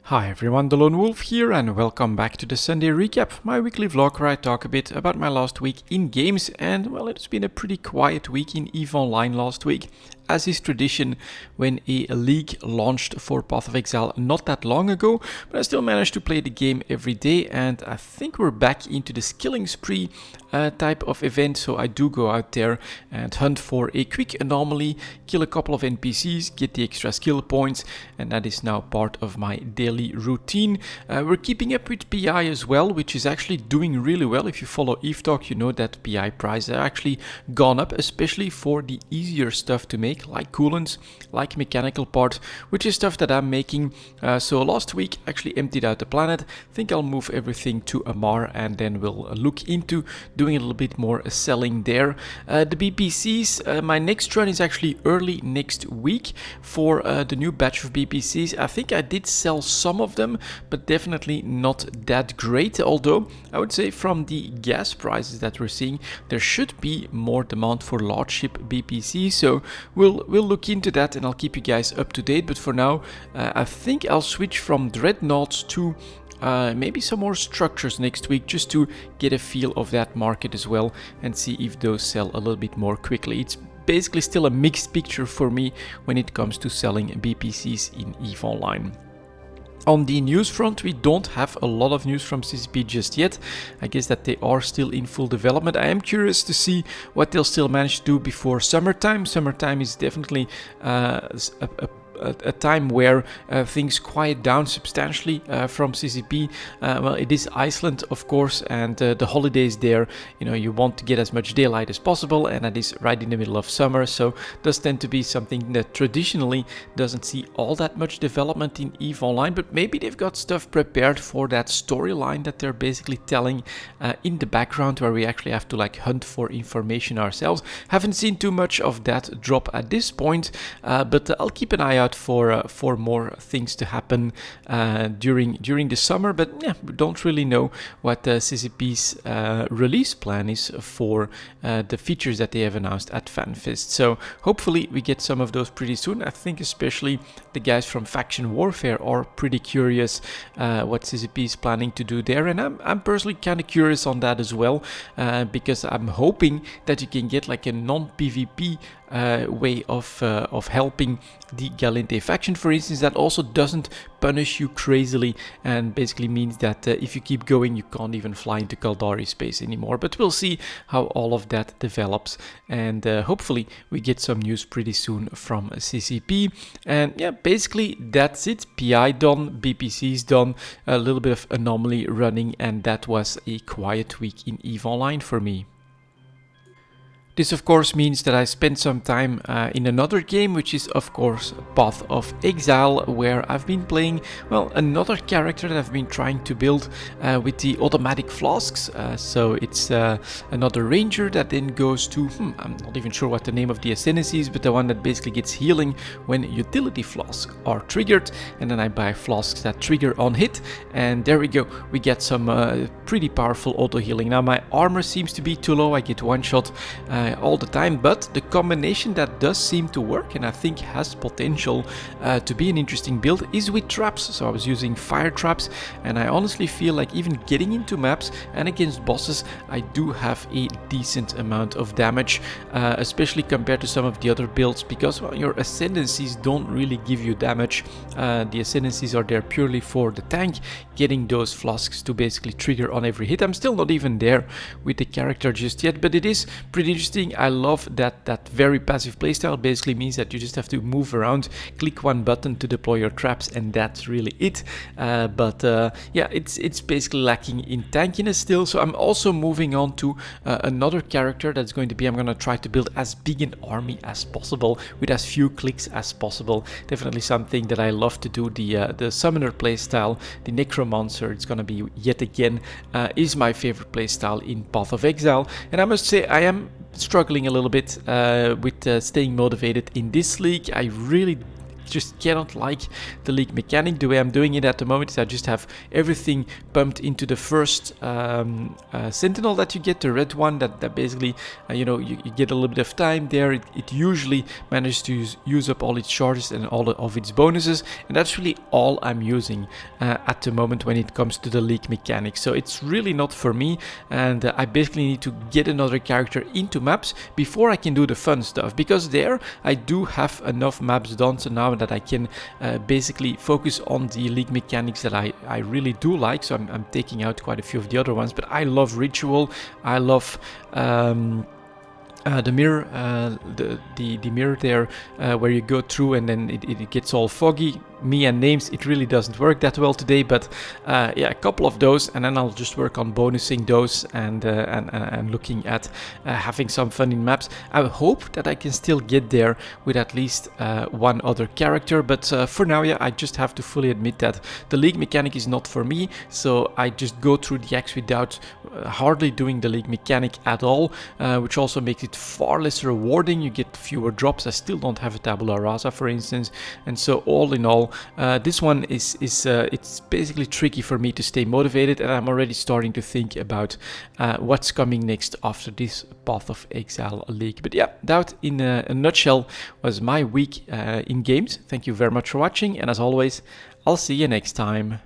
Hi everyone, delonewolf here and welcome back to the Sunday recap, my weekly vlog where I talk a bit about my last week in games. And well, it's been a pretty quiet week in EVE Online last week, as is tradition when a league launched for Path of Exile not that long ago, but I still managed to play the game every day, and I think we're back into the skilling spree type of event. So I do go out there and hunt for a quick anomaly, kill a couple of NPCs, get the extra skill points, and that is now part of my daily routine. We're keeping up with PI as well, which is actually doing really well. If you follow EVE Talk, you know that PI prices are actually gone up, especially for the easier stuff to make, like coolants, like mechanical parts, which is stuff that I'm making. So last week actually emptied out the planet. I think I'll move everything to Amar and then we'll look into doing a little bit more selling there. The BPCs, my next run is actually early next week for the new batch of BPCs. I think I did sell some of them, but definitely not that great. Although I would say from the gas prices that we're seeing, there should be more demand for large ship BPC. So we'll look into that and I'll keep you guys up to date. But for now, I think I'll switch from dreadnoughts to maybe some more structures next week, just to get a feel of that market as well and see if those sell a little bit more quickly. It's basically still a mixed picture for me when it comes to selling BPCs in EVE Online. On the news front, we don't have a lot of news from CCP just yet. I guess that they are still in full development. I am curious to see what they'll still manage to do before summertime. Summertime is definitely a time where things quiet down substantially from CCP. Well, it is Iceland, of course, and the holidays there, you know, you want to get as much daylight as possible, and that is right in the middle of summer, so it does tend to be something that traditionally doesn't see all that much development in EVE Online, but maybe they've got stuff prepared for that storyline that they're basically telling in the background, where we actually have to like hunt for information ourselves. Haven't seen too much of that drop at this point, but I'll keep an eye out for more things to happen during the summer. But yeah, we don't really know what CCP's release plan is for the features that they have announced at FanFest. So hopefully we get some of those pretty soon. I think especially the guys from Faction Warfare are pretty curious what CCP is planning to do there, and I'm personally kind of curious on that as well, because I'm hoping that you can get like a non-PvP way of helping the Galente faction, for instance, that also doesn't punish you crazily and basically means that if you keep going, you can't even fly into Kaldari space anymore. But we'll see how all of that develops, and hopefully we get some news pretty soon from CCP. And yeah, basically that's it. PI done, BPC's done, a little bit of anomaly running, and that was a quiet week in EVE Online for me. This of course means that I spent some time in another game, which is of course Path of Exile, where I've been playing, well, another character that I've been trying to build with the automatic flasks. So it's another ranger that then goes to, I'm not even sure what the name of the ascendancy is, but the one that basically gets healing when utility flasks are triggered, and then I buy flasks that trigger on hit, and there we go, we get some pretty powerful auto healing. Now my armor seems to be too low, I get one shot all the time, but the combination that does seem to work and I think has potential to be an interesting build is with traps. So I was using fire traps, and I honestly feel like even getting into maps and against bosses, I do have a decent amount of damage, especially compared to some of the other builds, because well, your ascendancies don't really give you damage. The ascendancies are there purely for the tank, getting those flasks to basically trigger on every hit. I'm still not even there with the character just yet, but it is pretty interesting. I love that very passive playstyle. Basically means that you just have to move around, click one button to deploy your traps, and that's really it. But yeah, it's basically lacking in tankiness still. So I'm also moving on to another character that's going to be, I'm going to try to build as big an army as possible with as few clicks as possible. Definitely something that I love to do. The summoner playstyle, the necromancer, it's going to be yet again is my favorite playstyle in Path of Exile, and I must say I am struggling a little bit with staying motivated in this league. I really just cannot like the league mechanic. The way I'm doing it at the moment is I just have everything pumped into the first sentinel that you get, the red one, that basically, you know, you get a little bit of time there. It usually manages to use up all its charges and all of its bonuses, and that's really all I'm using at the moment when it comes to the league mechanic. So it's really not for me, and I basically need to get another character into maps before I can do the fun stuff, because there I do have enough maps done, so now that I can basically focus on the league mechanics that I really do like. So I'm taking out quite a few of the other ones, but I love Ritual, I love the mirror, the mirror there, where you go through and then it gets all foggy. Me and names, it really doesn't work that well today, but yeah, a couple of those, and then I'll just work on bonusing those and looking at having some fun in maps. I hope that I can still get there with at least one other character, but for now, yeah, I just have to fully admit that the league mechanic is not for me, so I just go through the acts without hardly doing the league mechanic at all, which also makes it far less rewarding. You get fewer drops. I still don't have a tabula rasa, for instance, and so all in all, this one is it's basically tricky for me to stay motivated, and I'm already starting to think about what's coming next after this Path of Exile league. But yeah, that in a nutshell was my week in games. Thank you very much for watching, and as always, I'll see you next time.